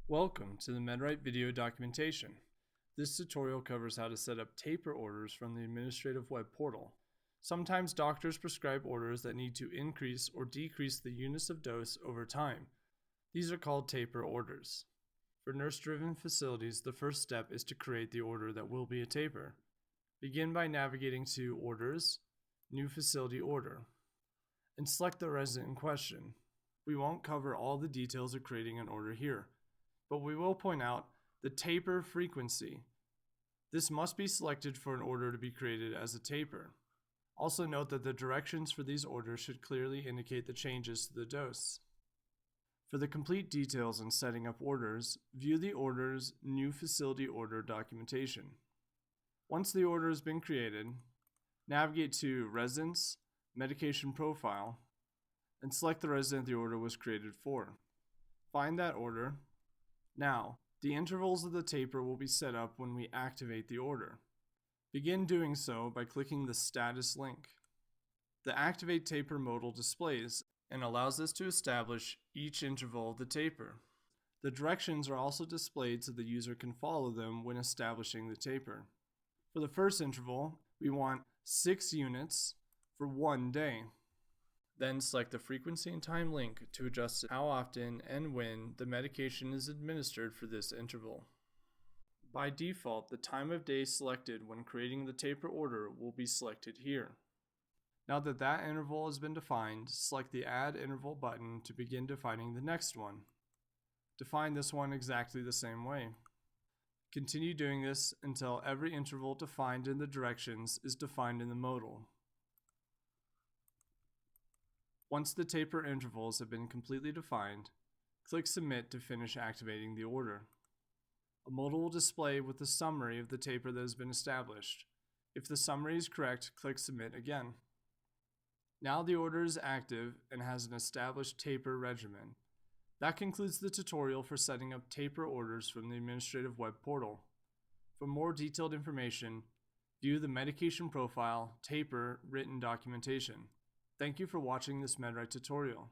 Welcome to the MedRite video documentation. This tutorial covers how to set up taper orders from the administrative web portal. Sometimes doctors prescribe orders that need to increase or decrease the units of dose over time. These are called taper orders. For nurse-driven facilities, the first step is to create the order that will be a taper. Begin by navigating to Orders, New Facility Order, and select the resident in question. We won't cover all the details of creating an order here, but we will point out the taper frequency. This must be selected for an order to be created as a taper. Also note that the directions for these orders should clearly indicate the changes to the dose. For the complete details on setting up orders, view the Orders New Facility Order documentation. Once the order has been created, navigate to Residents, Medication Profile, and select the resident the order was created for. Find that order. Now, the intervals of the taper will be set up when we activate the order. Begin doing so by clicking the status link. The Activate Taper modal displays and allows us to establish each interval of the taper. The directions are also displayed so the user can follow them when establishing the taper. For the first interval, we want 6 units for 1 day. Then select the frequency and time link to adjust how often and when the medication is administered for this interval. By default, the time of day selected when creating the taper order will be selected here. Now that that interval has been defined, select the Add Interval button to begin defining the next one. Define this one exactly the same way. Continue doing this until every interval defined in the directions is defined in the modal. Once the taper intervals have been completely defined, click Submit to finish activating the order. A modal will display with the summary of the taper that has been established. If the summary is correct, click Submit again. Now the order is active and has an established taper regimen. That concludes the tutorial for setting up taper orders from the administrative web portal. For more detailed information, view the Medication Profile Taper written documentation. Thank you for watching this MedRite tutorial.